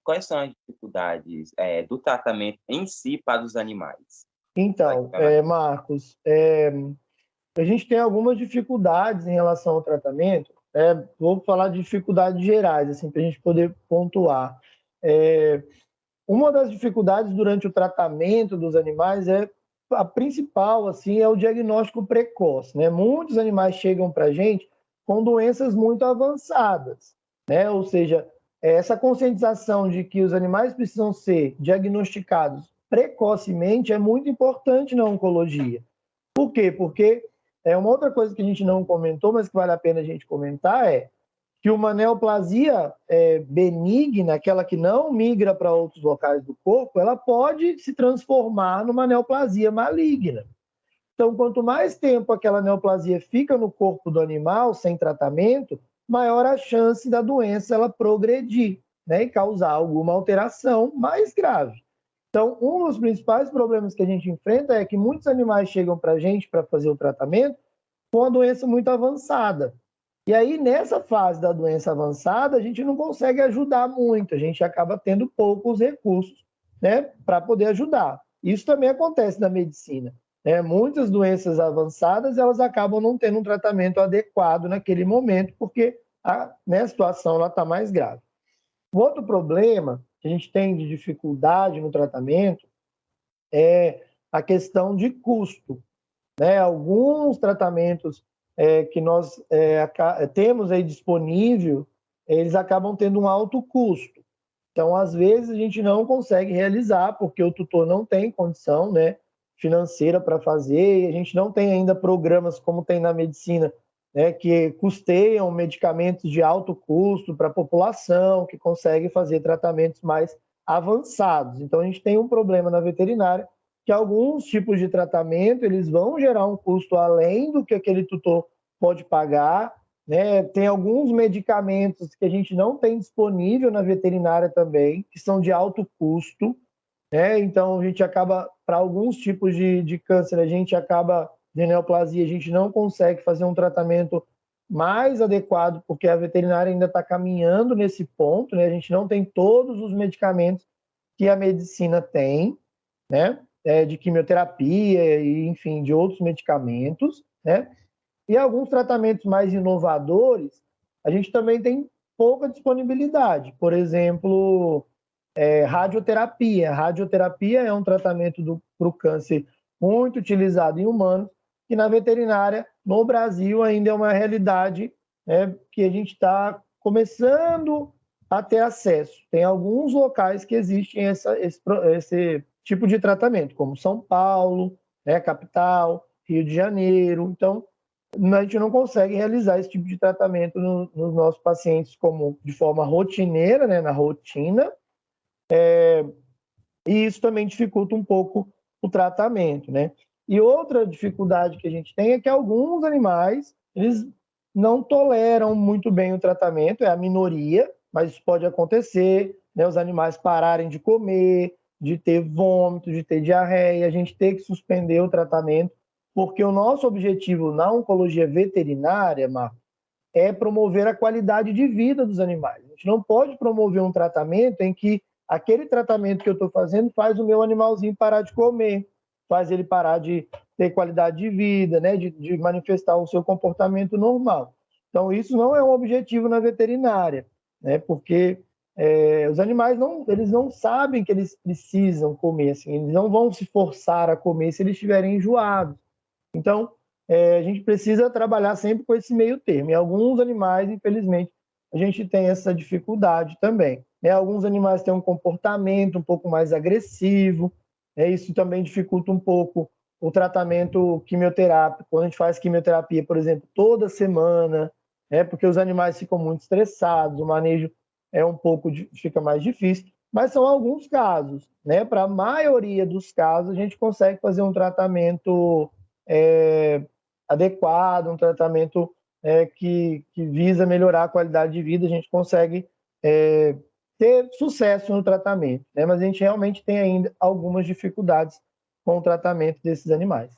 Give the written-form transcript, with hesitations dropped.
quais são as dificuldades, do tratamento em si para os animais? Pode Então, falar? Marcos, a gente tem algumas dificuldades em relação ao tratamento. Vou falar de dificuldades gerais, assim, para a gente poder pontuar. É, uma das dificuldades durante o tratamento dos animais a principal, assim, é o diagnóstico precoce, né? Muitos animais chegam para a gente com doenças muito avançadas, né? Ou seja, essa conscientização de que os animais precisam ser diagnosticados precocemente é muito importante na oncologia. Por quê? Porque uma outra coisa que a gente não comentou, mas que vale a pena a gente comentar que uma neoplasia benigna, aquela que não migra para outros locais do corpo, ela pode se transformar numa neoplasia maligna. Então, quanto mais tempo aquela neoplasia fica no corpo do animal sem tratamento, maior a chance da doença ela progredir, né, e causar alguma alteração mais grave. Então, um dos principais problemas que a gente enfrenta é que muitos animais chegam para a gente para fazer o tratamento com a doença muito avançada. E aí, nessa fase da doença avançada, a gente não consegue ajudar muito, a gente acaba tendo poucos recursos, né, para poder ajudar. Isso também acontece na medicina, né? Muitas doenças avançadas, elas acabam não tendo um tratamento adequado naquele momento, porque a situação está mais grave. O outro problema que a gente tem de dificuldade no tratamento é a questão de custo, né? Alguns tratamentos que nós temos aí disponível, eles acabam tendo um alto custo. Então, às vezes, a gente não consegue realizar, porque o tutor não tem condição, né, financeira para fazer, e a gente não tem ainda programas como tem na medicina, né, que custeiam medicamentos de alto custo para a população, que consegue fazer tratamentos mais avançados. Então, a gente tem um problema na veterinária, que alguns tipos de tratamento, eles vão gerar um custo além do que aquele tutor pode pagar, né? Tem alguns medicamentos que a gente não tem disponível na veterinária também, que são de alto custo, né? Então, a gente acaba, para alguns tipos de câncer, a gente acaba, de neoplasia, a gente não consegue fazer um tratamento mais adequado, porque a veterinária ainda está caminhando nesse ponto, né? A gente não tem todos os medicamentos que a medicina tem, né? De quimioterapia e, enfim, de outros medicamentos, né? E alguns tratamentos mais inovadores, a gente também tem pouca disponibilidade. Por exemplo, radioterapia. Radioterapia é um tratamento para o câncer muito utilizado em humanos, que na veterinária, no Brasil, ainda é uma realidade, né, que a gente está começando a ter acesso. Tem alguns locais que existem esse tipo de tratamento, como São Paulo, né, capital, Rio de Janeiro. Então, a gente não consegue realizar esse tipo de tratamento nos nossos pacientes como de forma rotineira, né, na rotina, e isso também dificulta um pouco o tratamento, né? E outra dificuldade que a gente tem é que alguns animais, eles não toleram muito bem o tratamento, é a minoria, mas isso pode acontecer, né? Os animais pararem de comer, de ter vômito, de ter diarreia, a gente ter que suspender o tratamento, porque o nosso objetivo na oncologia veterinária, Marco, é promover a qualidade de vida dos animais. A gente não pode promover um tratamento em que aquele tratamento que eu estou fazendo faz o meu animalzinho parar de comer, faz ele parar de ter qualidade de vida, né, de manifestar o seu comportamento normal. Então, isso não é um objetivo na veterinária, né, porque os animais eles não sabem que eles precisam comer, assim, eles não vão se forçar a comer se eles estiverem enjoados. Então, a gente precisa trabalhar sempre com esse meio termo. E alguns animais, infelizmente, a gente tem essa dificuldade também, né? Alguns animais têm um comportamento um pouco mais agressivo, né? Isso também dificulta um pouco o tratamento quimioterápico. Quando a gente faz quimioterapia, por exemplo, toda semana, né? Porque os animais ficam muito estressados, o manejo fica mais difícil. Mas são alguns casos, né? Para a maioria dos casos, a gente consegue fazer um tratamento adequado, um tratamento que visa melhorar a qualidade de vida, a gente consegue ter sucesso no tratamento, né? Mas a gente realmente tem ainda algumas dificuldades com o tratamento desses animais.